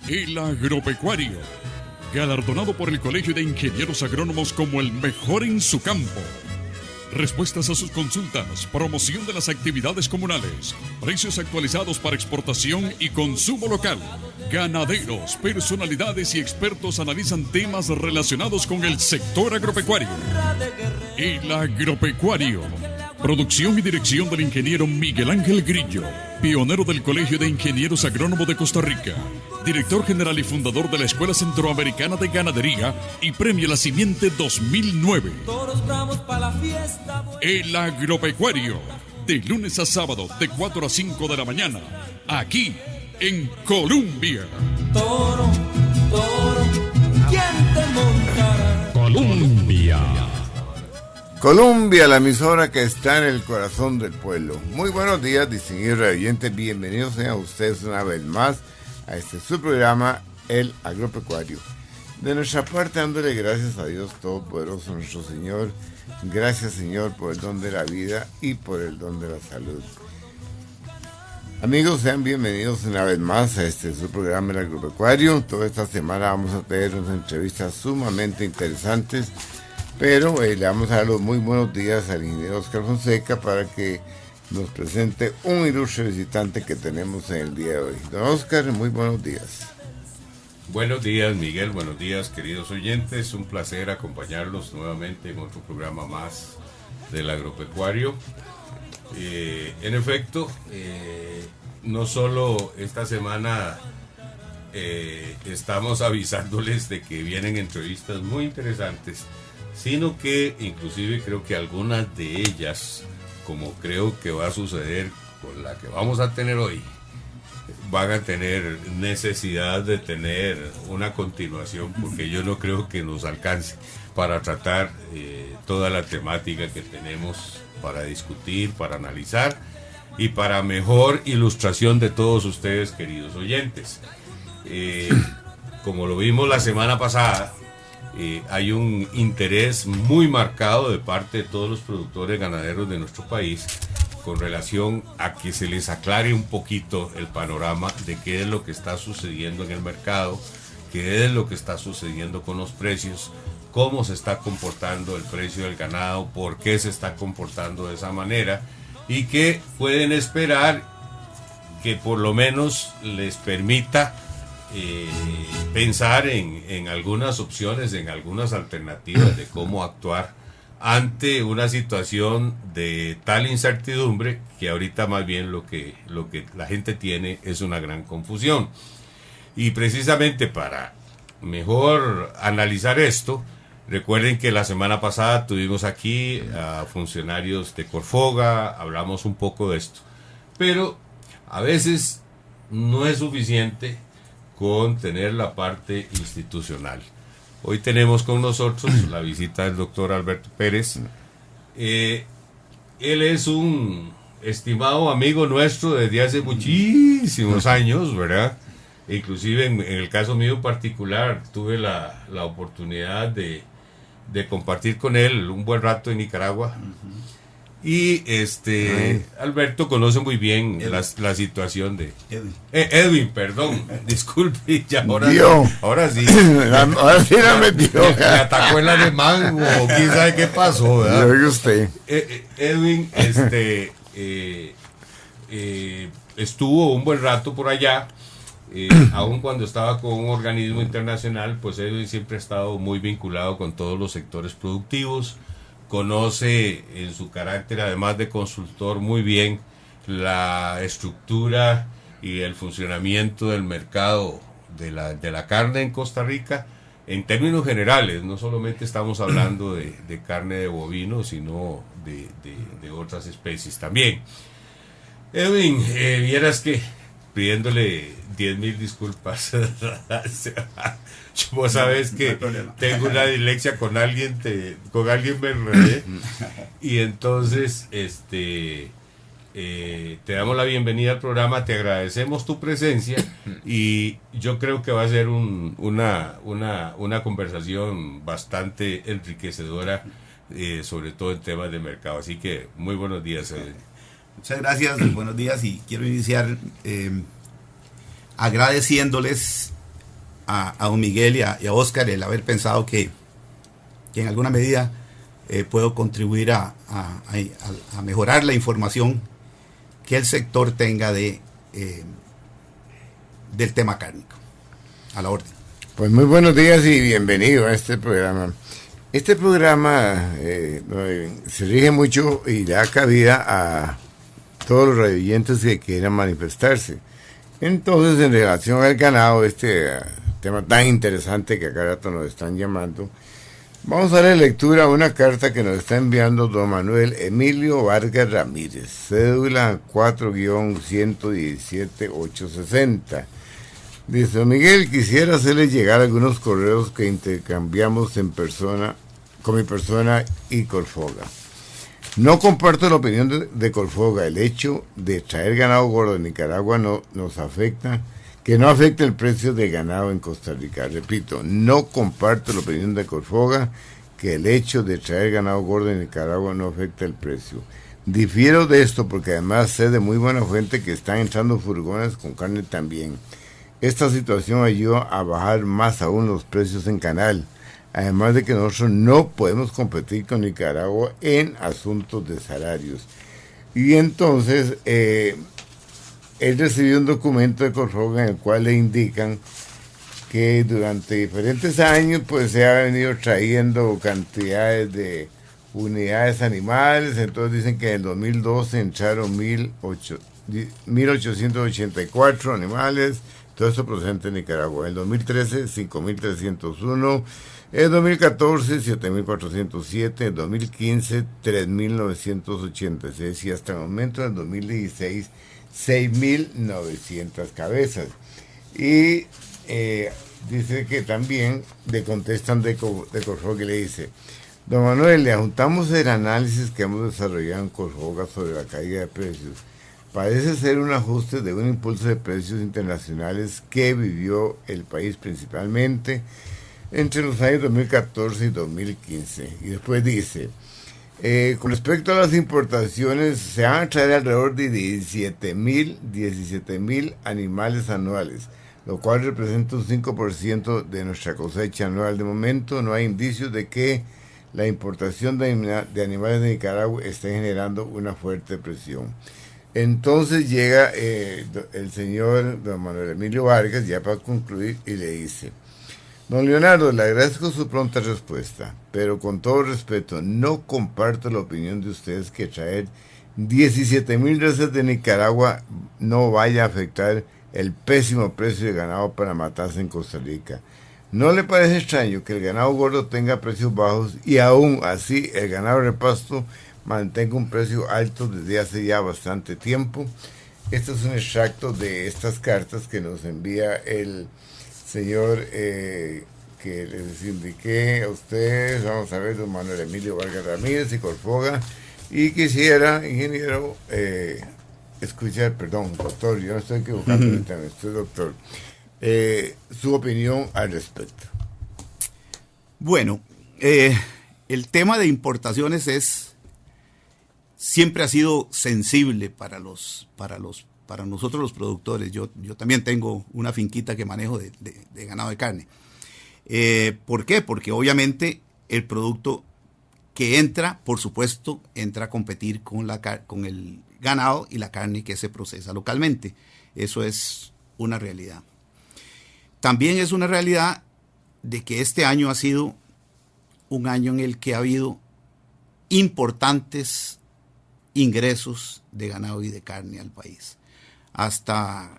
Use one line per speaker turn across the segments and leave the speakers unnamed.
El Agropecuario, galardonado por el Colegio de Ingenieros Agrónomos como el mejor en su campo. Respuestas a sus consultas, promoción de las actividades comunales, precios actualizados para exportación y consumo local. Ganaderos, personalidades y expertos analizan temas relacionados con el sector agropecuario. El Agropecuario. Producción y dirección del ingeniero Miguel Ángel Grillo, pionero del Colegio de Ingenieros Agrónomos de Costa Rica, director general y fundador de la Escuela Centroamericana de Ganadería y Premio La Simiente 2009. El Agropecuario, de lunes a sábado de 4 a 5 de la mañana, aquí en Colombia.
Toro, ¿quién te montará?
Colombia.
Colombia, la emisora que está en el corazón del pueblo. Muy buenos días, distinguidos oyentes. Bienvenidos sean ustedes una vez más a este su programa, El Agropecuario. De nuestra parte, dándole gracias a Dios Todopoderoso, nuestro Señor. Gracias, Señor, por el don de la vida y por el don de la salud. Amigos, sean bienvenidos una vez más a este su programa, El Agropecuario. Toda esta semana vamos a tener unas entrevistas sumamente interesantes. Pero le vamos a dar los muy buenos días al ingeniero Oscar Fonseca para que nos presente un ilustre visitante que tenemos en el día de hoy. Don Oscar, muy buenos días.
Buenos días, Miguel. Buenos días, queridos oyentes. Un placer acompañarlos nuevamente en otro programa más del Agropecuario. En efecto, no solo esta semana estamos avisándoles de que vienen entrevistas muy interesantes, sino que inclusive creo que algunas de ellas, como creo que va a suceder con la que vamos a tener hoy, van a tener necesidad de tener una continuación, porque yo no creo que nos alcance para tratar toda la temática que tenemos para discutir, para analizar y para mejor ilustración de todos ustedes, queridos oyentes. Como lo vimos la semana pasada, hay un interés muy marcado de parte de todos los productores ganaderos de nuestro país con relación a que se les aclare un poquito el panorama de qué es lo que está sucediendo en el mercado, qué es lo que está sucediendo con los precios, cómo se está comportando el precio del ganado, por qué se está comportando de esa manera y que pueden esperar que por lo menos les permita pensar en algunas opciones, en algunas alternativas de cómo actuar ante una situación de tal incertidumbre que ahorita más bien lo que la gente tiene es una gran confusión. Y precisamente para mejor analizar esto, recuerden que la semana pasada tuvimos aquí a funcionarios de Corfoga, hablamos un poco de esto, pero a veces no es suficiente con tener la parte institucional. Hoy tenemos con nosotros la visita del doctor Alberto Pérez. Él es un estimado amigo nuestro desde hace muchísimos años, ¿verdad? Inclusive en el caso mío particular tuve la oportunidad de compartir con él un buen rato en Nicaragua. Y Alberto conoce muy bien la situación de Edwin, perdón, disculpe, ya ahora sí la metió, me atacó el alemán o quién sabe qué pasó, ¿verdad?
Lo oiga usted.
Edwin estuvo un buen rato por allá, aun cuando estaba con un organismo internacional, pues Edwin siempre ha estado muy vinculado con todos los sectores productivos. Conoce en su carácter, además de consultor, muy bien la estructura y el funcionamiento del mercado de la carne en Costa Rica en términos generales. No solamente estamos hablando de carne de bovino, sino de otras especies también. Edwin, vieras que pidiéndole 10,000 disculpas. Vos sabés que tengo una dislexia con alguien me enredé y entonces te damos la bienvenida al programa, te agradecemos tu presencia y yo creo que va a ser una conversación bastante enriquecedora, sobre todo en temas de mercado, así que muy buenos días.
Muchas gracias, buenos días, y quiero iniciar agradeciéndoles a don Miguel y a Oscar el haber pensado que en alguna medida puedo contribuir a mejorar la información que el sector tenga del tema cárnico. A la orden.
Pues muy buenos días y bienvenido a este programa. Este programa se rige mucho y da cabida a todos los radioyentes que quieran manifestarse. Entonces, en relación al ganado, tema tan interesante que acá rato nos están llamando, vamos a darle lectura a una carta que nos está enviando don Manuel Emilio Vargas Ramírez, cédula 4-117860. Dice: don Miguel, quisiera hacerle llegar algunos correos que intercambiamos con mi persona y Corfoga. No comparto la opinión de Corfoga. El hecho de traer ganado gordo de Nicaragua no afecta el precio del ganado en Costa Rica. Repito, no comparto la opinión de Corfoga que el hecho de traer ganado gordo de Nicaragua no afecta el precio. Difiero de esto porque además sé de muy buena fuente que están entrando furgones con carne también. Esta situación ayuda a bajar más aún los precios en canal, además de que nosotros no podemos competir con Nicaragua en asuntos de salarios. Y entonces, él recibió un documento de Corfoga en el cual le indican que durante diferentes años pues se ha venido trayendo cantidades de unidades animales. Entonces dicen que en el 2012 entraron 1.884 animales. Todo eso procedente de Nicaragua. En el 2013, 5.301. En el 2014, 7.407. En el 2015, 3.986. Y hasta el momento, en el 2016, 6.900 cabezas. Y dice que también le contestan de Corfoga, que le dice: don Manuel, le juntamos el análisis que hemos desarrollado en Corfoga sobre la caída de precios. Parece ser un ajuste de un impulso de precios internacionales que vivió el país principalmente entre los años 2014 y 2015. Y después dice: con respecto a las importaciones, se van a traer alrededor de 17.000 animales anuales, lo cual representa un 5% de nuestra cosecha anual. De momento no hay indicios de que la importación de animales de Nicaragua esté generando una fuerte presión. Entonces llega el señor don Manuel Emilio Vargas, ya para concluir, y le dice: don Leonardo, le agradezco su pronta respuesta, pero con todo respeto, no comparto la opinión de ustedes que traer 17.000 reses de Nicaragua no vaya a afectar el pésimo precio de ganado para matarse en Costa Rica. ¿No le parece extraño que el ganado gordo tenga precios bajos y aún así el ganado de repasto mantenga un precio alto desde hace ya bastante tiempo? Este es un extracto de estas cartas que nos envía el señor que les indiqué a ustedes. Vamos a ver, don Manuel Emilio Vargas Ramírez y Corfoga. Y quisiera, ingeniero, escuchar, perdón, doctor, yo no estoy equivocando ahorita, estoy doctor, su opinión al respecto.
Bueno, el tema de importaciones siempre ha sido sensible para nosotros los productores. Yo también tengo una finquita que manejo de ganado de carne. ¿Por qué? Porque obviamente el producto que entra, por supuesto, entra a competir con el ganado y la carne que se procesa localmente. Eso es una realidad. También es una realidad de que este año ha sido un año en el que ha habido importantes ingresos de ganado y de carne al país. Hasta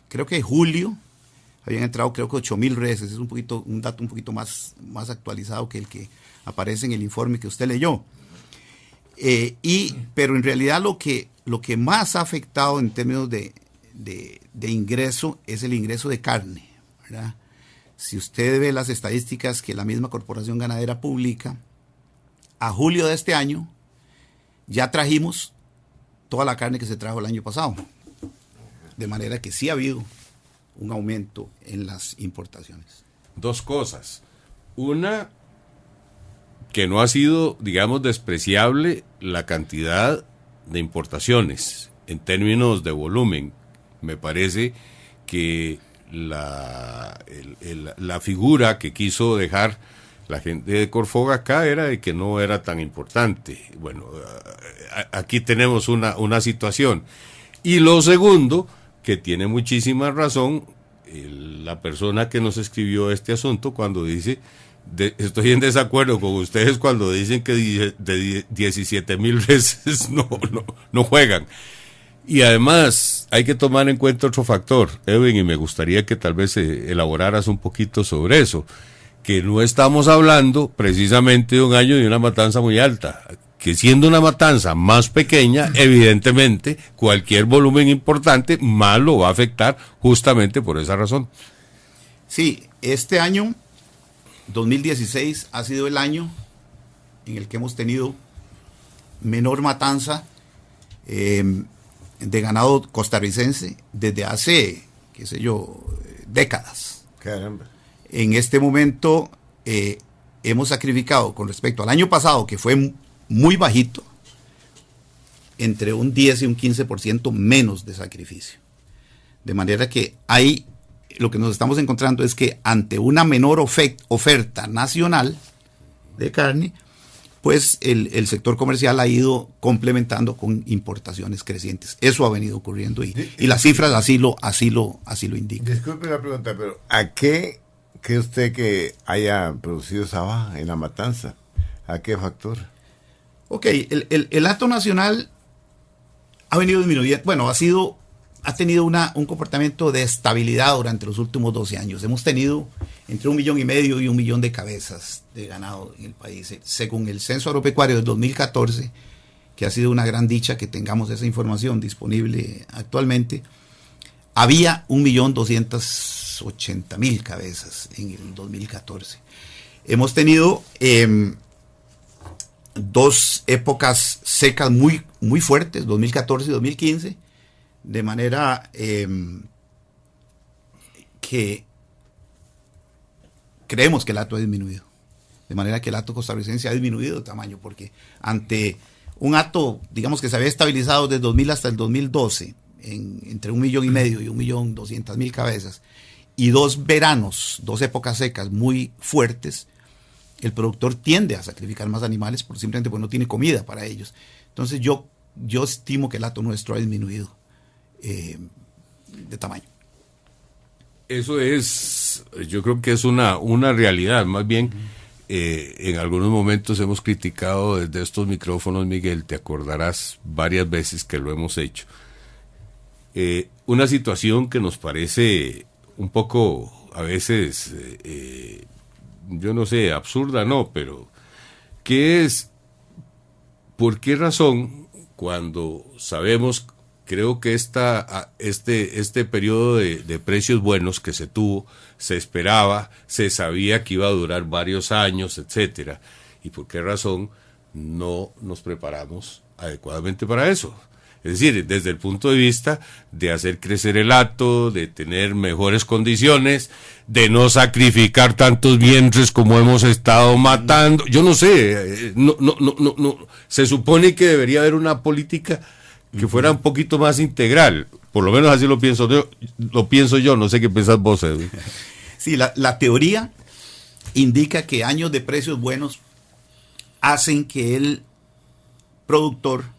creo que julio habían entrado creo que 8.000 reses. Es un dato un poquito más actualizado que el que aparece en el informe que usted leyó. Pero en realidad lo que más ha afectado en términos de ingreso es el ingreso de carne, ¿verdad? Si usted ve las estadísticas que la misma Corporación Ganadera publica, a julio de este año ya trajimos toda la carne que se trajo el año pasado. De manera que sí ha habido un aumento en las importaciones.
Dos cosas. Una, que no ha sido, digamos, despreciable la cantidad de importaciones en términos de volumen. Me parece que la figura que quiso dejar la gente de Corfoga acá era de que no era tan importante. Bueno, aquí tenemos una situación. Y lo segundo, que tiene muchísima razón la persona que nos escribió este asunto cuando dice, estoy en desacuerdo con ustedes cuando dicen que de 17,000 veces no juegan. Y además hay que tomar en cuenta otro factor, Edwin, y me gustaría que tal vez elaboraras un poquito sobre eso, que no estamos hablando precisamente de un año de una matanza muy alta, que siendo una matanza más pequeña, evidentemente cualquier volumen importante más lo va a afectar justamente por esa razón.
Sí, este año, 2016, ha sido el año en el que hemos tenido menor matanza de ganado costarricense desde hace, qué sé yo, décadas.
Caramba.
En este momento hemos sacrificado con respecto al año pasado, que fue muy bajito, entre un 10 y un 15% menos de sacrificio. De manera que ahí lo que nos estamos encontrando es que ante una menor oferta nacional de carne, pues el sector comercial ha ido complementando con importaciones crecientes. Eso ha venido ocurriendo y las cifras así lo indican.
Disculpe la pregunta, pero ¿a qué cree usted que haya producido esa baja en la matanza? ¿A qué factor?
Ok, el hato nacional ha venido disminuyendo, bueno, ha tenido un comportamiento de estabilidad durante los últimos 12 años. Hemos tenido entre 1,5 millones y 1 millón de cabezas de ganado en el país. Según el Censo Agropecuario del 2014, que ha sido una gran dicha que tengamos esa información disponible actualmente, había 1,280,000 cabezas en el 2014. Hemos tenido dos épocas secas muy, muy fuertes, 2014 y 2015, de manera que creemos que el hato ha disminuido. De manera que el hato costarricense ha disminuido de tamaño, porque ante un hato, digamos que se había estabilizado desde 2000 hasta el 2012, entre 1,5 millones y 1,200,000 cabezas, y dos veranos, dos épocas secas muy fuertes, el productor tiende a sacrificar más animales simplemente porque no tiene comida para ellos. Entonces yo estimo que el hato nuestro ha disminuido de tamaño.
Eso es, yo creo que es una realidad. Más bien, en algunos momentos hemos criticado desde estos micrófonos, Miguel, te acordarás varias veces que lo hemos hecho. Una situación que nos parece un poco, a veces, yo no sé, absurda no, pero que es, ¿por qué razón cuando sabemos, creo que este periodo de precios buenos que se tuvo, se esperaba, se sabía que iba a durar varios años, etcétera, y por qué razón no nos preparamos adecuadamente para eso? Es decir, desde el punto de vista de hacer crecer el hato, de tener mejores condiciones, de no sacrificar tantos vientres como hemos estado matando. Yo no sé, no. Se supone que debería haber una política que fuera un poquito más integral. Por lo menos así lo pienso yo. No sé qué piensas vos, Edwin.
Sí, la teoría indica que años de precios buenos hacen que el productor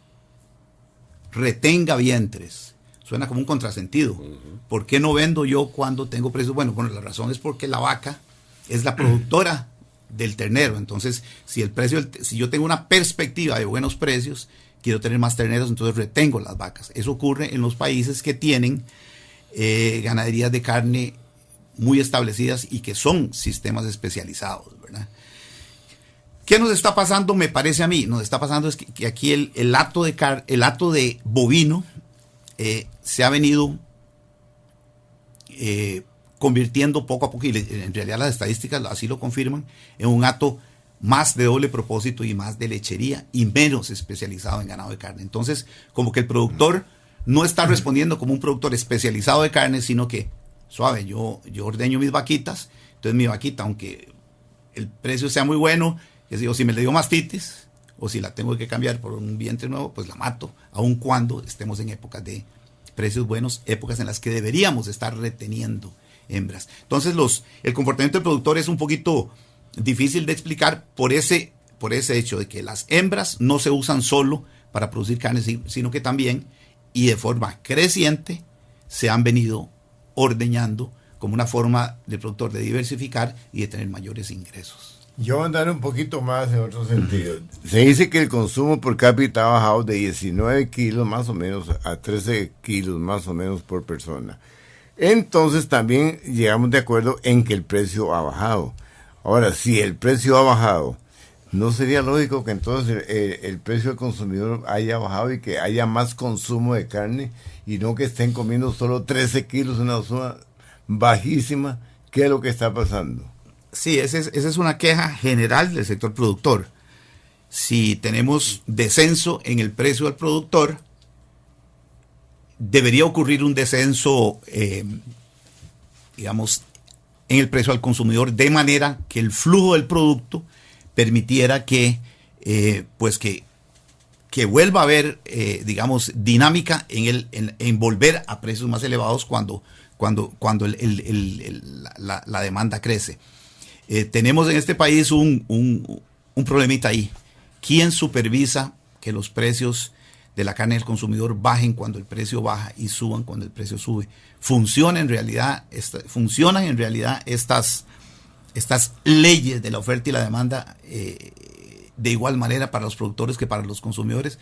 retenga vientres. Suena como un contrasentido. ¿Por qué no vendo yo cuando tengo precios buenos? Bueno, la razón es porque la vaca es la productora del ternero. Entonces, si yo tengo una perspectiva de buenos precios, quiero tener más terneros, entonces retengo las vacas. Eso ocurre en los países que tienen ganaderías de carne muy establecidas y que son sistemas especializados, ¿verdad? ¿Qué nos está pasando? Me parece a mí, nos está pasando es que aquí el hato de bovino se ha venido convirtiendo poco a poco, y en realidad las estadísticas así lo confirman, en un hato más de doble propósito y más de lechería y menos especializado en ganado de carne. Entonces, como que el productor no está respondiendo como un productor especializado de carne, sino que, suave, yo ordeño mis vaquitas, entonces mi vaquita, aunque el precio sea muy bueno, o si me le dio mastitis, o si la tengo que cambiar por un vientre nuevo, pues la mato, aun cuando estemos en épocas de precios buenos, épocas en las que deberíamos estar reteniendo hembras. Entonces el comportamiento del productor es un poquito difícil de explicar por ese hecho de que las hembras no se usan solo para producir carne, sino que también y de forma creciente se han venido ordeñando como una forma del productor de diversificar y de tener mayores ingresos.
Yo voy a andar un poquito más en otro sentido. Se dice que el consumo por cápita ha bajado de 19 kilos más o menos a 13 kilos más o menos por persona. Entonces también llegamos de acuerdo en que el precio ha bajado. Ahora, si el precio ha bajado, ¿no sería lógico que entonces el precio del consumidor haya bajado y que haya más consumo de carne y no que estén comiendo solo 13 kilos, una suma bajísima? ¿Qué es lo que está pasando?
Sí, esa es una queja general del sector productor. Si tenemos descenso en el precio al productor, debería ocurrir un descenso, digamos, en el precio al consumidor, de manera que el flujo del producto permitiera que vuelva a haber, digamos, dinámica en volver a precios más elevados cuando la demanda crece. Tenemos en este país un problemita ahí. ¿Quién supervisa que los precios de la carne del consumidor bajen cuando el precio baja y suban cuando el precio sube? ¿Funcionan en realidad estas leyes de la oferta y la demanda de igual manera para los productores que para los consumidores?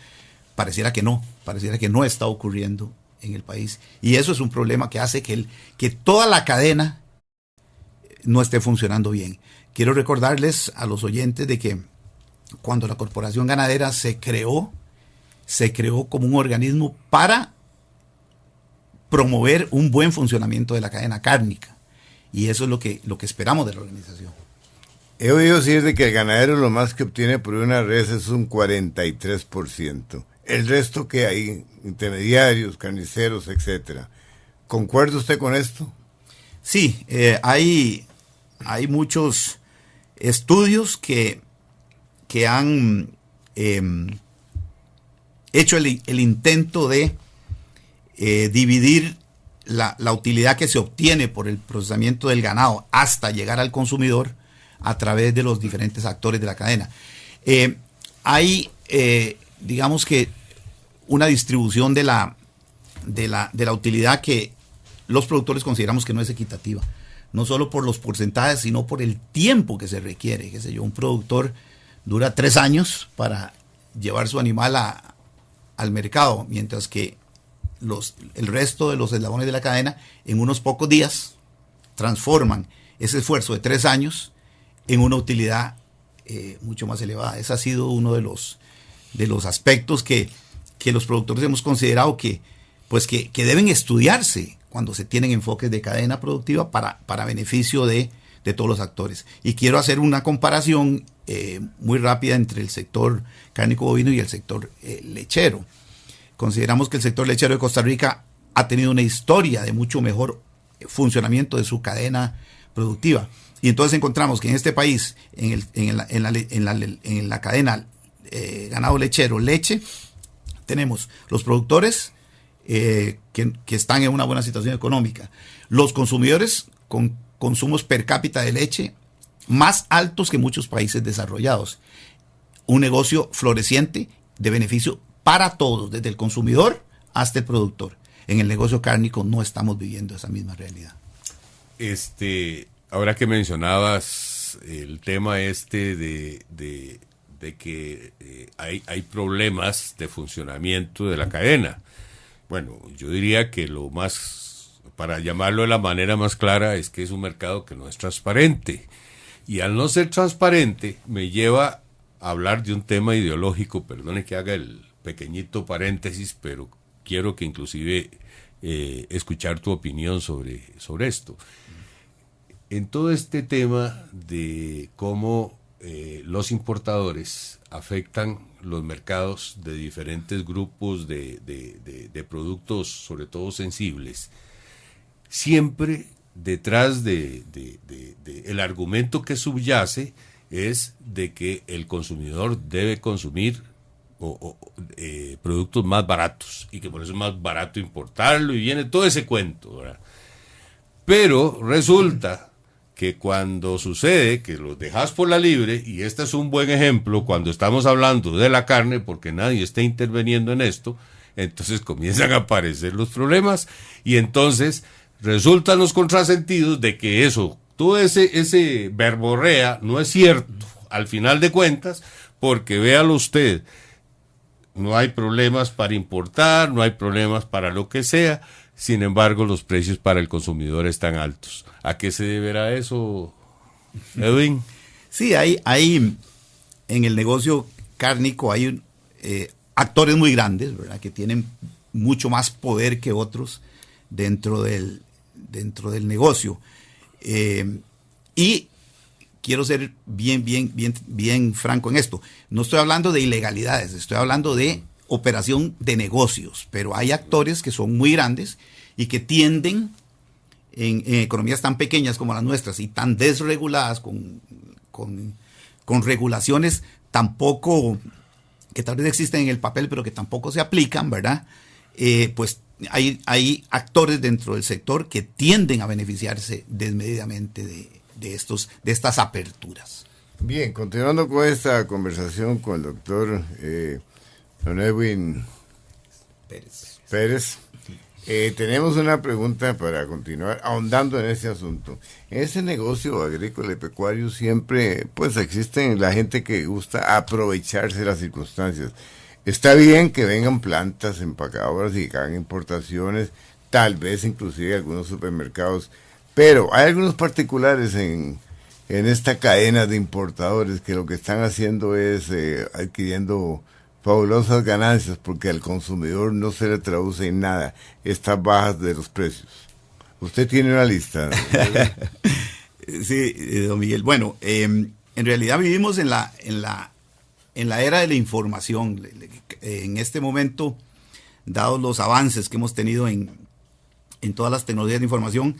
Pareciera que no está ocurriendo en el país. Y eso es un problema que hace que toda la cadena no esté funcionando bien. Quiero recordarles a los oyentes de que cuando la Corporación Ganadera se creó como un organismo para promover un buen funcionamiento de la cadena cárnica. Y eso es lo que esperamos de la organización.
He oído decir de que el ganadero lo más que obtiene por una res es un 43%. El resto que hay, intermediarios, carniceros, etcétera. ¿Concuerda usted con esto?
Sí, hay muchos estudios que han hecho el intento de dividir la utilidad que se obtiene por el procesamiento del ganado hasta llegar al consumidor a través de los diferentes actores de la cadena. Hay, digamos que, una distribución de la utilidad que los productores consideramos que no es equitativa. No solo por los porcentajes, sino por el tiempo que se requiere. Qué sé yo, un productor dura 3 años para llevar su animal al mercado, mientras que el resto de los eslabones de la cadena en unos pocos días transforman ese esfuerzo de 3 años en una utilidad mucho más elevada. Ese ha sido uno de los aspectos que los productores hemos considerado que deben estudiarse cuando se tienen enfoques de cadena productiva para beneficio de todos los actores. Y quiero hacer una comparación muy rápida entre el sector cárnico bovino y el sector lechero. Consideramos que el sector lechero de Costa Rica ha tenido una historia de mucho mejor funcionamiento de su cadena productiva. Y entonces encontramos que en este país, en la cadena ganado lechero, leche, tenemos los productores que están en una buena situación económica, los consumidores con consumos per cápita de leche más altos que muchos países desarrollados, un negocio floreciente de beneficio para todos, desde el consumidor hasta el productor. En el negocio cárnico no estamos viviendo esa misma realidad.
Ahora que mencionabas el tema de que hay problemas de funcionamiento de la cadena. Bueno, yo diría que lo más, para llamarlo de la manera más clara, es que es un mercado que no es transparente. Y al no ser transparente, me lleva a hablar de un tema ideológico. Perdone que haga el pequeñito paréntesis, pero quiero que inclusive escuchar tu opinión sobre esto. En todo este tema de cómo los importadores afectan los mercados de diferentes grupos de productos, sobre todo sensibles, siempre detrás de el argumento que subyace es de que el consumidor debe consumir productos más baratos y que por eso es más barato importarlo y viene todo ese cuento, ¿verdad? Pero resulta que cuando sucede que los dejas por la libre, y este es un buen ejemplo cuando estamos hablando de la carne, porque nadie está interviniendo en esto, entonces comienzan a aparecer los problemas y entonces resultan los contrasentidos de que eso, todo ese verborrea no es cierto al final de cuentas, porque véalo usted, no hay problemas para importar, no hay problemas para lo que sea, sin embargo los precios para el consumidor están altos. ¿A qué se deberá eso, Edwin?
Sí, hay en el negocio cárnico hay actores muy grandes, ¿verdad? Que tienen mucho más poder que otros dentro del negocio. Y quiero ser bien franco en esto. No estoy hablando de ilegalidades, estoy hablando de operación de negocios, pero hay actores que son muy grandes y que tienden en economías tan pequeñas como las nuestras y tan desreguladas con regulaciones tampoco que tal vez existen en el papel pero que tampoco se aplican, ¿verdad? Pues hay actores dentro del sector que tienden a beneficiarse desmedidamente de estas aperturas.
Bien, continuando con esta conversación con el doctor don Edwin Pérez, tenemos una pregunta para continuar ahondando en ese asunto. En ese negocio agrícola y pecuario siempre pues existen la gente que gusta aprovecharse de las circunstancias. Está bien que vengan plantas empacadoras y que hagan importaciones, tal vez inclusive algunos supermercados, pero hay algunos particulares en esta cadena de importadores que lo que están haciendo es adquiriendo fabulosas ganancias porque al consumidor no se le traduce en nada estas bajas de los precios. Usted tiene una lista, ¿no?
Sí, don Miguel. Bueno, en realidad vivimos en la era de la información. En este momento, dados los avances que hemos tenido en todas las tecnologías de información,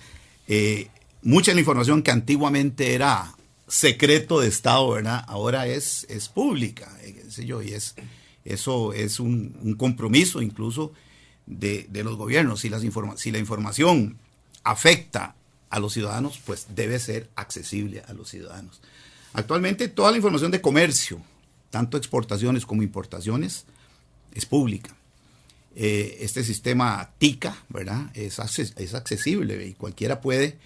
mucha de la información que antiguamente era secreto de Estado, ¿verdad? Ahora es pública, qué sé yo, y eso es un compromiso incluso de los gobiernos. Si la información afecta a los ciudadanos, pues debe ser accesible a los ciudadanos. Actualmente toda la información de comercio, tanto exportaciones como importaciones, es pública. Este sistema TICA, ¿verdad? Es accesible y cualquiera puede,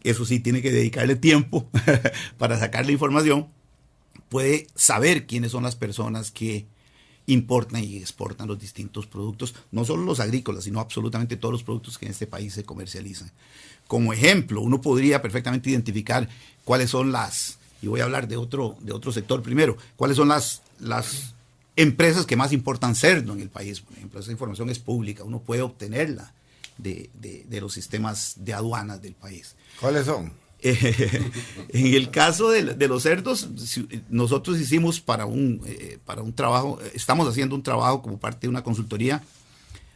eso sí, tiene que dedicarle tiempo para sacar la información, puede saber quiénes son las personas que importan y exportan los distintos productos, no solo los agrícolas, sino absolutamente todos los productos que en este país se comercializan. Como ejemplo, uno podría perfectamente identificar cuáles son y voy a hablar de otro sector primero, cuáles son las empresas que más importan cerdo en el país. Por ejemplo, esa información es pública, uno puede obtenerla de los sistemas de aduanas del país.
¿Cuáles son?
En el caso de los cerdos, nosotros hicimos para un trabajo, estamos haciendo un trabajo como parte de una consultoría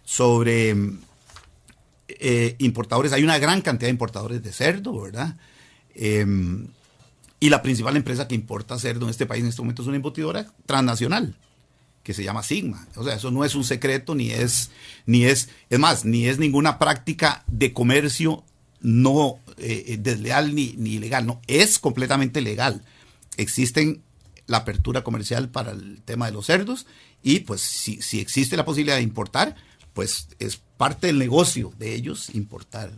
sobre importadores. Hay una gran cantidad de importadores de cerdo, ¿verdad? Y la principal empresa que importa cerdo en este país en este momento es una embotidora transnacional que se llama Sigma. O sea, eso no es un secreto, ni es ninguna práctica de comercio no desleal ni ilegal, no, es completamente legal. Existen la apertura comercial para el tema de los cerdos y pues si existe la posibilidad de importar, pues es parte del negocio de ellos importar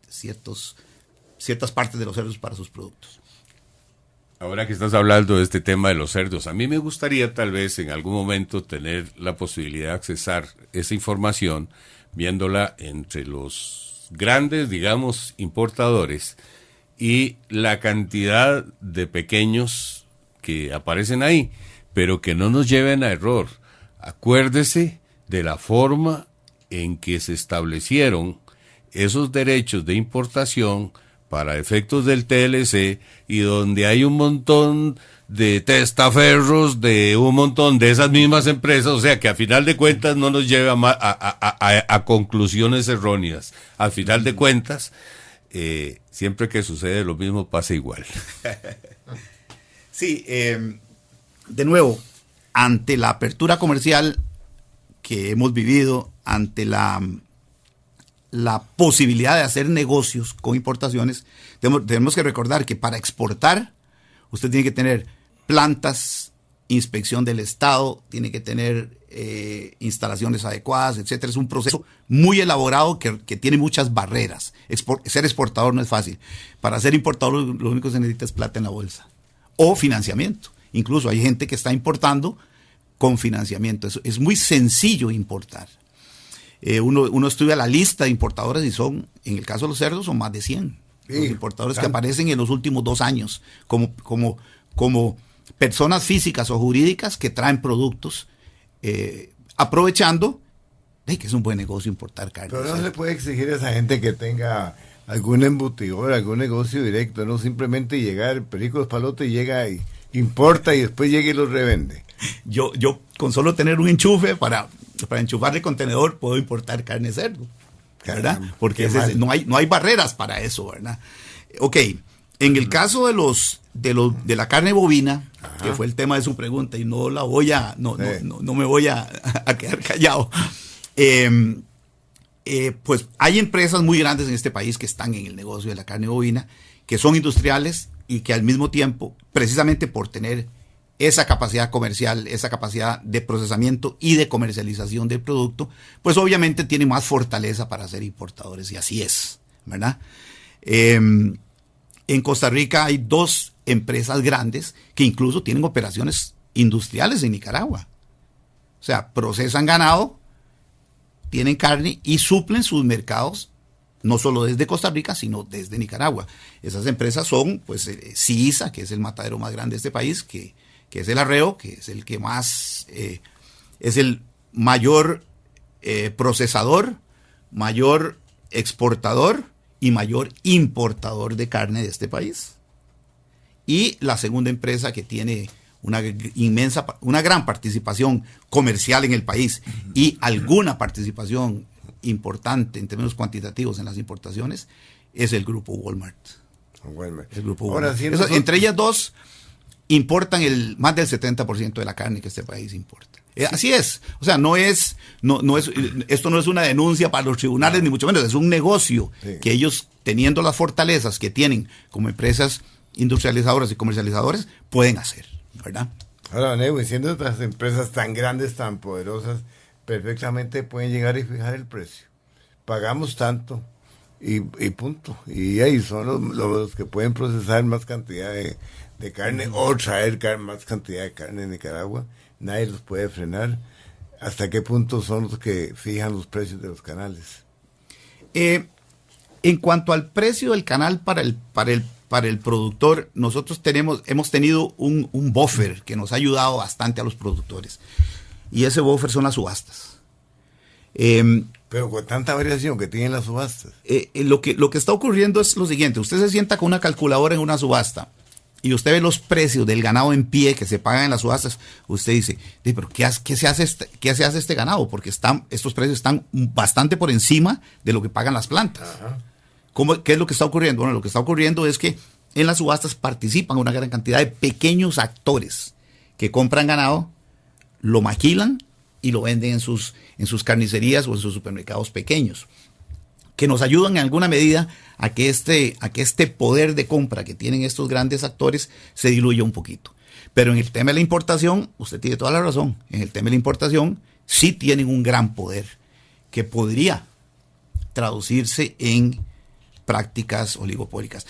ciertas partes de los cerdos para sus productos.
Ahora que estás hablando de este tema de los cerdos, a mí me gustaría tal vez en algún momento tener la posibilidad de accesar esa información viéndola entre los grandes, digamos, importadores y la cantidad de pequeños que aparecen ahí, pero que no nos lleven a error. Acuérdese de la forma en que se establecieron esos derechos de importación para efectos del TLC y donde hay un montón de testaferros de un montón de esas mismas empresas, o sea que a final de cuentas no nos lleva a conclusiones erróneas. Al final de cuentas, siempre que sucede lo mismo pasa igual.
Sí, de nuevo, ante la apertura comercial que hemos vivido, ante la la posibilidad de hacer negocios con importaciones, tenemos que recordar que para exportar usted tiene que tener plantas, inspección del Estado, tiene que tener instalaciones adecuadas, etcétera. Es un proceso muy elaborado que tiene muchas barreras. Ser exportador no es fácil. Para ser importador lo único que se necesita es plata en la bolsa o financiamiento. Incluso hay gente que está importando con financiamiento. Es muy sencillo importar. Uno estudia la lista de importadores y son, en el caso de los cerdos, son más de 100. Sí, los importadores que aparecen en los últimos 2 años como personas físicas o jurídicas que traen productos aprovechando que es un buen negocio importar carne.
Pero no se puede exigir a esa gente que tenga algún embutidor, algún negocio directo, no simplemente llegar, Pericos Palote llega y importa y después llega y los revende.
Yo con solo tener un enchufe para enchufar el contenedor puedo importar carne de cerdo, ¿verdad? Porque no hay barreras para eso, ¿verdad? Ok, en el caso de la carne bovina, que fue el tema de su pregunta, y no me voy a quedar callado. Pues hay empresas muy grandes en este país que están en el negocio de la carne bovina, que son industriales y que al mismo tiempo, precisamente por tener esa capacidad comercial, esa capacidad de procesamiento y de comercialización del producto, pues obviamente tienen más fortaleza para ser importadores, y así es, ¿verdad? En Costa Rica hay 2 empresas grandes que incluso tienen operaciones industriales en Nicaragua. O sea, procesan ganado, tienen carne y suplen sus mercados, no solo desde Costa Rica, sino desde Nicaragua. Esas empresas son, pues, CISA, que es el matadero más grande de este país, que es el arreo, que es el que más, es el mayor procesador, mayor exportador y mayor importador de carne de este país. Y la segunda empresa que tiene una gran participación comercial en el país y alguna participación importante en términos cuantitativos en las importaciones es el grupo Walmart. El grupo Walmart. Ahora, entre ellas 2 importan más del 70% de la carne que este país importa. Así es. O sea, esto no es una denuncia para los tribunales, ni mucho menos. Es un negocio que ellos, teniendo las fortalezas que tienen como empresas industrializadoras y comercializadoras, pueden hacer, ¿verdad?
Ahora, Neu, siendo estas empresas tan grandes, tan poderosas, perfectamente pueden llegar y fijar el precio. Pagamos tanto y punto. Y ahí son los que pueden procesar más cantidad de carne o traer más cantidad de carne en Nicaragua. Nadie los puede frenar. ¿Hasta qué punto son los que fijan los precios de los canales?
En cuanto al precio del canal para el productor, nosotros hemos tenido un buffer que nos ha ayudado bastante a los productores. Y ese buffer son las subastas.
Pero con tanta variación que tienen las subastas.
Lo que está ocurriendo es lo siguiente. Usted se sienta con una calculadora en una subasta y usted ve los precios del ganado en pie que se pagan en las subastas. Usted dice, pero ¿qué se hace este ganado? Porque estos precios están bastante por encima de lo que pagan las plantas. Ajá. ¿Qué es lo que está ocurriendo? Bueno, lo que está ocurriendo es que en las subastas participan una gran cantidad de pequeños actores que compran ganado, lo maquilan y lo venden en sus carnicerías o en sus supermercados pequeños, que nos ayudan en alguna medida a que este poder de compra que tienen estos grandes actores se diluya un poquito. Pero en el tema de la importación, usted tiene toda la razón, en el tema de la importación sí tienen un gran poder que podría traducirse en prácticas oligopólicas.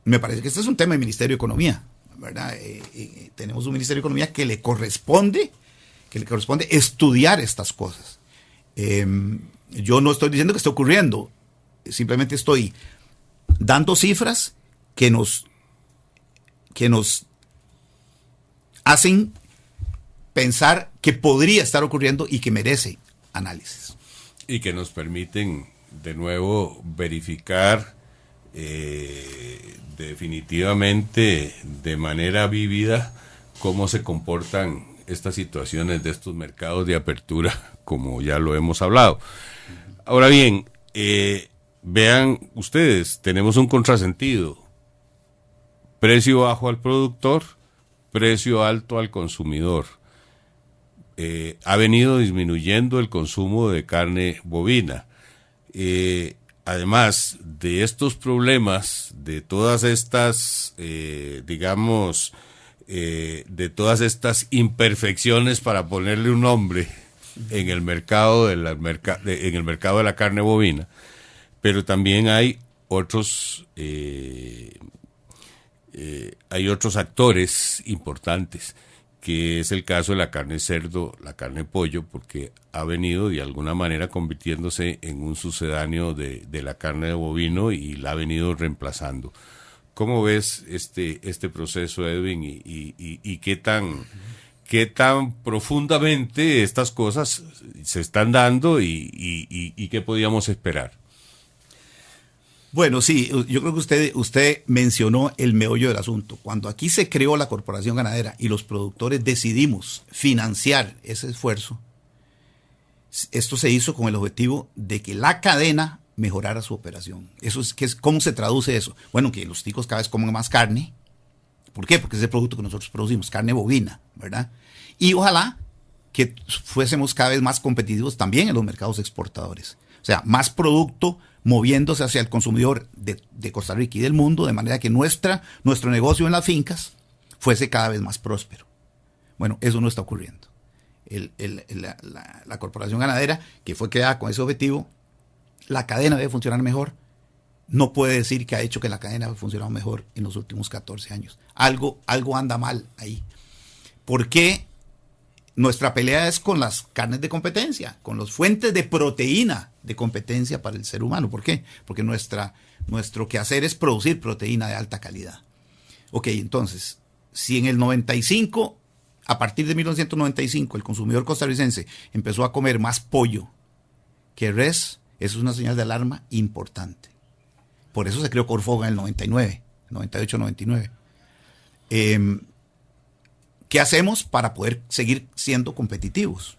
Me parece que este es un tema del Ministerio de Economía, ¿verdad? Tenemos un Ministerio de Economía que le corresponde estudiar estas cosas. Yo no estoy diciendo que esté ocurriendo, simplemente estoy dando cifras que nos hacen pensar que podría estar ocurriendo y que merece análisis.
Y que nos permiten de nuevo verificar definitivamente de manera vívida cómo se comportan estas situaciones de estos mercados de apertura, como ya lo hemos hablado. Ahora bien, vean ustedes, tenemos un contrasentido: precio bajo al productor, precio alto al consumidor. Ha venido disminuyendo el consumo de carne bovina. Además de estos problemas, de todas estas, digamos, de todas estas imperfecciones, para ponerle un nombre, en el mercado en el mercado de la carne bovina, pero también hay otros actores importantes, que es el caso de la carne cerdo, la carne pollo, porque ha venido de alguna manera convirtiéndose en un sucedáneo de la carne de bovino y la ha venido reemplazando. ¿Cómo ves este proceso, Edwin, y qué tan profundamente estas cosas se están dando y qué podíamos esperar?
Bueno, sí, yo creo que usted mencionó el meollo del asunto. Cuando aquí se creó la Corporación Ganadera y los productores decidimos financiar ese esfuerzo, esto se hizo con el objetivo de que la cadena mejorara su operación. ¿Cómo se traduce eso? Bueno, que los ticos cada vez comen más carne. ¿Por qué? Porque es el producto que nosotros producimos, carne bovina, ¿verdad? Y ojalá que fuésemos cada vez más competitivos también en los mercados exportadores. O sea, más producto moviéndose hacia el consumidor de Costa Rica y del mundo, de manera que nuestro negocio en las fincas fuese cada vez más próspero. Bueno, eso no está ocurriendo. La Corporación Ganadera, que fue creada con ese objetivo, la cadena debe funcionar mejor. No puede decir que ha hecho que la cadena ha funcionado mejor en los últimos 14 años. Algo anda mal ahí. ¿Por qué? Nuestra pelea es con las carnes de competencia, con las fuentes de proteína de competencia para el ser humano. ¿Por qué? Porque nuestro quehacer es producir proteína de alta calidad. Ok, entonces, si en el 95, a partir de 1995, el consumidor costarricense empezó a comer más pollo que res, eso es una señal de alarma importante. Por eso se creó Corfoga en el 99, 98, 99. ¿Qué hacemos para poder seguir siendo competitivos?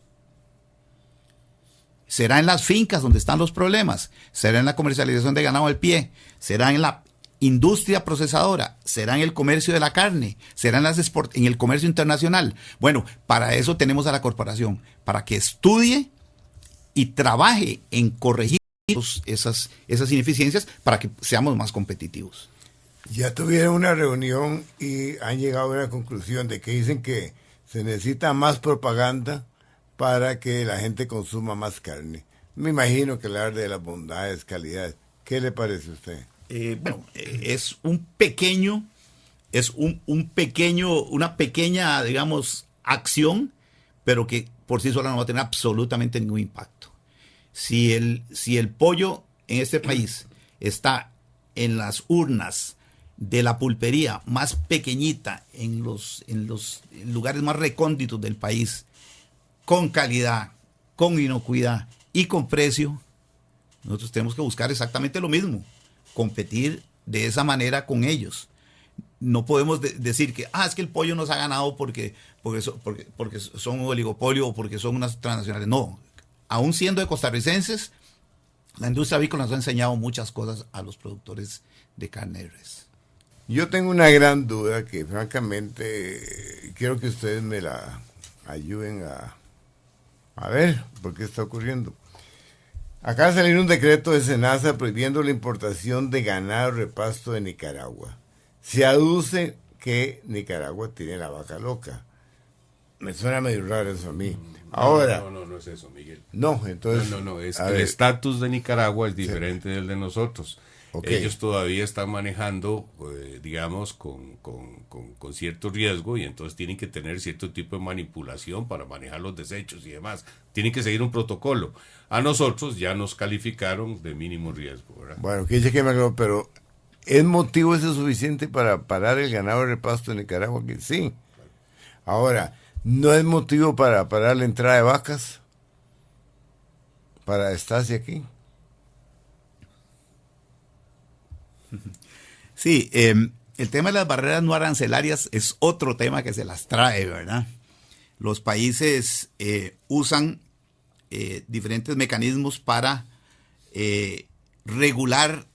¿Será en las fincas donde están los problemas? ¿Será en la comercialización de ganado al pie? ¿Será en la industria procesadora? ¿Será en el comercio de la carne? ¿Será en el comercio internacional? Bueno, para eso tenemos a la corporación, para que estudie y trabaje en corregir esas ineficiencias para que seamos más competitivos.
Ya tuvieron una reunión y han llegado a una conclusión de que dicen que se necesita más propaganda para que la gente consuma más carne. Me imagino que hablar de las bondades, calidades. ¿Qué le parece a usted?
Es una pequeña, digamos, acción, pero que por sí sola no va a tener absolutamente ningún impacto. Si el pollo en este país está en las urnas de la pulpería más pequeñita, en los lugares más recónditos del país, con calidad, con inocuidad y con precio, nosotros tenemos que buscar exactamente lo mismo, competir de esa manera con ellos. No podemos decir que es que el pollo nos ha ganado porque son un oligopolio o porque son unas transnacionales. No, aún siendo de costarricenses, la industria avícola nos ha enseñado muchas cosas a los productores de carne de res.
Yo tengo una gran duda que francamente quiero que ustedes me la ayuden a ver por qué está ocurriendo. Acaba de salir un decreto de SENASA prohibiendo la importación de ganado repasto de Nicaragua. Se aduce que Nicaragua tiene la vaca loca. Me suena medio raro eso a mí. Ahora,
No es eso, Miguel.
No, entonces...
No, es que el estatus de Nicaragua es diferente del de nosotros.
Okay.
Ellos todavía están manejando, digamos, con cierto riesgo, y entonces tienen que tener cierto tipo de manipulación para manejar los desechos y demás. Tienen que seguir un protocolo. A nosotros ya nos calificaron de mínimo riesgo, ¿verdad?
Bueno, pero ¿es motivo ese suficiente para parar el ganado de repasto en Nicaragua? Que sí. Ahora, ¿no es motivo para parar la entrada de vacas para estarse aquí?
Sí, el tema de las barreras no arancelarias es otro tema que se las trae, ¿verdad? Los países usan diferentes mecanismos para regular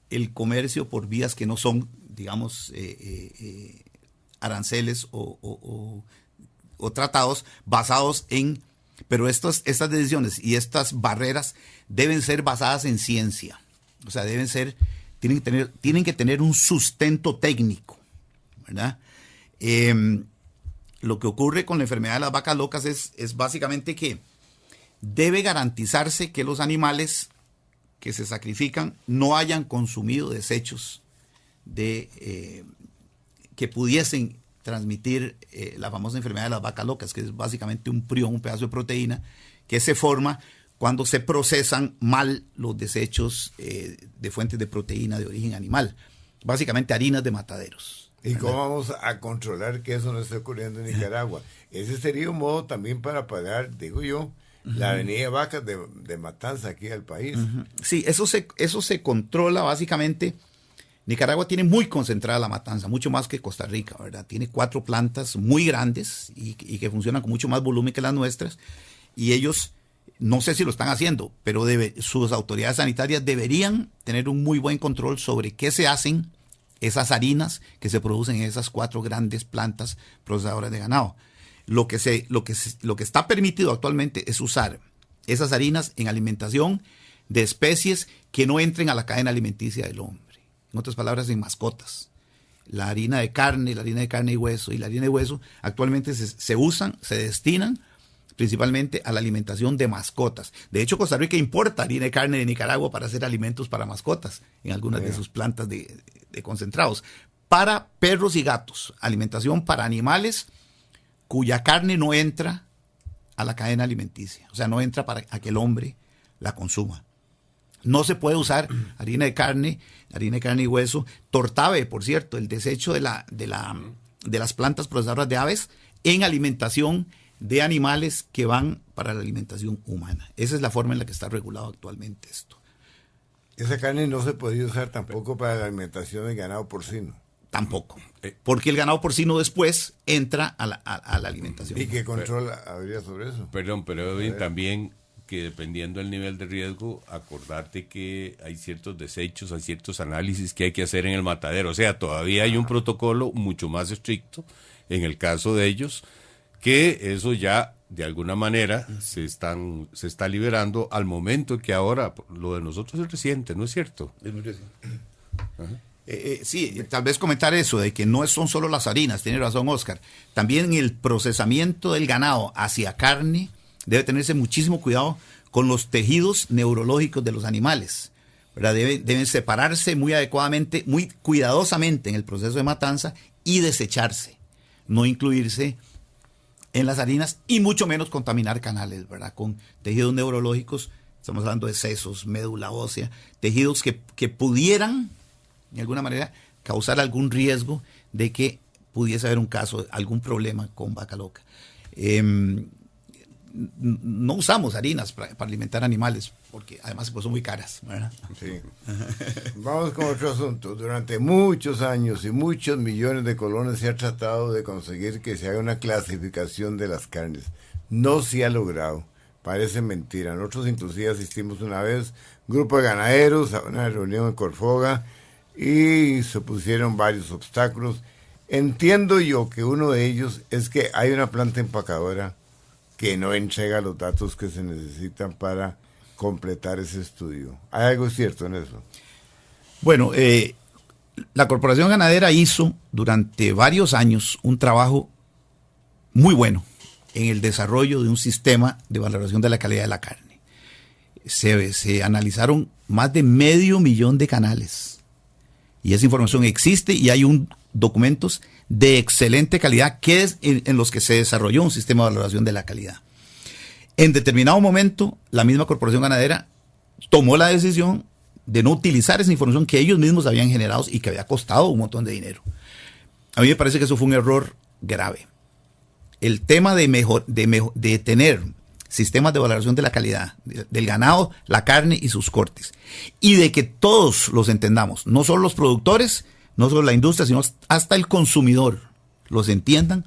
el comercio por vías que no son, digamos, aranceles o tratados basados en Pero estas decisiones y estas barreras deben ser basadas en ciencia. O sea, tienen que tener un sustento técnico, ¿verdad? Lo que ocurre con la enfermedad de las vacas locas es básicamente que debe garantizarse que los animales que se sacrifican no hayan consumido desechos que pudiesen transmitir la famosa enfermedad de las vacas locas, que es básicamente un prión, un pedazo de proteína que se forma cuando se procesan mal los desechos de fuentes de proteína de origen animal, básicamente harinas de mataderos.
¿Y cómo vamos a controlar que eso no esté ocurriendo en Nicaragua? Ese sería un modo también para parar, digo yo, la avenida de vacas de matanza aquí al país.
Sí, eso se controla básicamente. Nicaragua tiene muy concentrada la matanza, mucho más que Costa Rica, ¿verdad? Tiene 4 plantas muy grandes y que funcionan con mucho más volumen que las nuestras. Y ellos, no sé si lo están haciendo, pero sus autoridades sanitarias deberían tener un muy buen control sobre qué se hacen esas harinas que se producen en esas 4 grandes plantas procesadoras de ganado. Lo que está permitido actualmente es usar esas harinas en alimentación de especies que no entren a la cadena alimenticia del hombre. En otras palabras, en mascotas. La harina de carne y hueso y la harina de hueso actualmente se usan, se destinan principalmente a la alimentación de mascotas. De hecho, Costa Rica importa harina de carne de Nicaragua para hacer alimentos para mascotas en algunas de sus plantas de concentrados. Para perros y gatos, alimentación para animales cuya carne no entra a la cadena alimenticia. O sea, no entra para que el hombre la consuma. No se puede usar harina de carne y hueso, tortabe, por cierto, el desecho de las plantas procesadoras de aves en alimentación de animales que van para la alimentación humana. Esa es la forma en la que está regulado actualmente esto.
Esa carne no se podía usar tampoco para la alimentación del ganado porcino.
Tampoco, porque el ganado porcino después entra a la alimentación.
¿Y qué control habría sobre eso?
Perdón, pero también que dependiendo del nivel de riesgo, acordarte que hay ciertos desechos, hay ciertos análisis que hay que hacer en el matadero. O sea, todavía hay un protocolo mucho más estricto en el caso de ellos, que eso ya de alguna manera se está liberando al momento que ahora lo de nosotros es reciente, ¿no es cierto?
Es muy reciente. Sí, tal vez comentar eso, de que no son solo las harinas, tiene razón Oscar. También el procesamiento del ganado hacia carne debe tenerse muchísimo cuidado con los tejidos neurológicos de los animales, ¿verdad? Deben separarse muy adecuadamente, muy cuidadosamente en el proceso de matanza y desecharse, no incluirse en las harinas y mucho menos contaminar canales, ¿verdad? Con tejidos neurológicos, estamos hablando de sesos, médula ósea, tejidos que pudieran, de alguna manera, causar algún riesgo de que pudiese haber un caso, algún problema con vaca loca. No usamos harinas para alimentar animales, porque además pues, son muy caras, ¿verdad?
Sí. Vamos con otro asunto. Durante muchos años y muchos millones de colones se ha tratado de conseguir que se haga una clasificación de las carnes. No se ha logrado. Parece mentira. Nosotros inclusive asistimos una vez, un grupo de ganaderos, a una reunión en Corfoga, y se pusieron varios obstáculos. Entiendo yo que uno de ellos es que hay una planta empacadora que no entrega los datos que se necesitan para completar ese estudio. ¿Hay algo cierto en eso?
Bueno, la Corporación Ganadera hizo durante varios años un trabajo muy bueno en el desarrollo de un sistema de valoración de la calidad de la carne. Se analizaron más de 500,000 de canales y esa información existe y hay documentos de excelente calidad que es en los que se desarrolló un sistema de valoración de la calidad. En determinado momento, la misma Corporación Ganadera tomó la decisión de no utilizar esa información que ellos mismos habían generado y que había costado un montón de dinero. A mí me parece que eso fue un error grave. El tema de tener sistemas de valoración de la calidad del ganado, la carne y sus cortes, y de que todos los entendamos, no solo los productores, no solo la industria, sino hasta el consumidor los entiendan,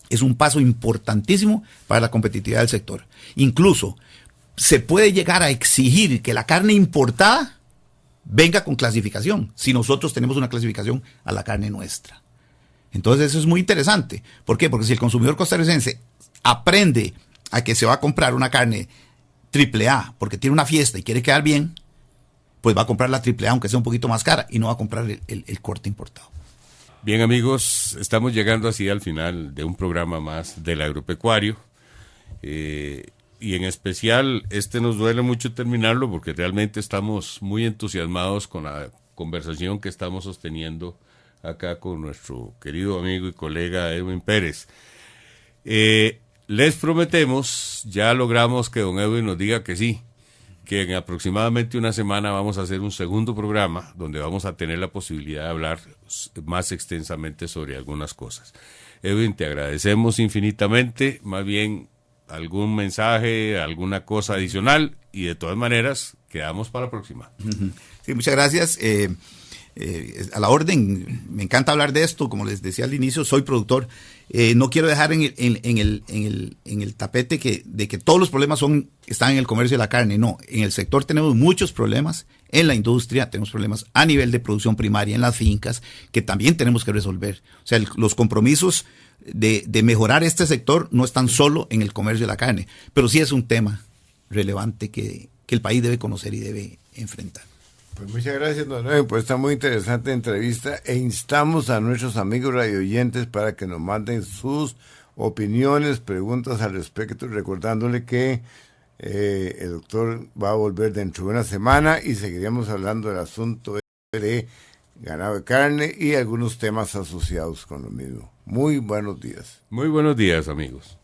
es un paso importantísimo para la competitividad del sector. Incluso se puede llegar a exigir que la carne importada venga con clasificación, si nosotros tenemos una clasificación a la carne nuestra. Entonces eso es muy interesante. ¿Por qué? Porque si el consumidor costarricense aprende a que se va a comprar una carne triple A porque tiene una fiesta y quiere quedar bien, pues va a comprar la triple A aunque sea un poquito más cara y no va a comprar el corte importado.
Bien, amigos, estamos llegando así al final de un programa más del agropecuario. Y en especial, nos duele mucho terminarlo porque realmente estamos muy entusiasmados con la conversación que estamos sosteniendo acá con nuestro querido amigo y colega Edwin Pérez. Les prometemos, ya logramos que don Edwin nos diga que sí, que en aproximadamente una semana vamos a hacer un segundo programa donde vamos a tener la posibilidad de hablar más extensamente sobre algunas cosas. Edwin, te agradecemos infinitamente, más bien algún mensaje, alguna cosa adicional, y de todas maneras quedamos para la próxima.
Sí, muchas gracias. A la orden, me encanta hablar de esto, como les decía al inicio, soy productor. No quiero dejar en el tapete de que todos los problemas están en el comercio de la carne. No, en el sector tenemos muchos problemas, en la industria tenemos problemas a nivel de producción primaria, en las fincas, que también tenemos que resolver. O sea, los compromisos de mejorar este sector no están solo en el comercio de la carne, pero sí es un tema relevante que el país debe conocer y debe enfrentar.
Pues muchas gracias, don Edwin, por esta muy interesante entrevista, e instamos a nuestros amigos radioyentes para que nos manden sus opiniones, preguntas al respecto, recordándole que el doctor va a volver dentro de una semana y seguiremos hablando del asunto de ganado de carne y algunos temas asociados con lo mismo. Muy buenos días.
Muy buenos días, amigos.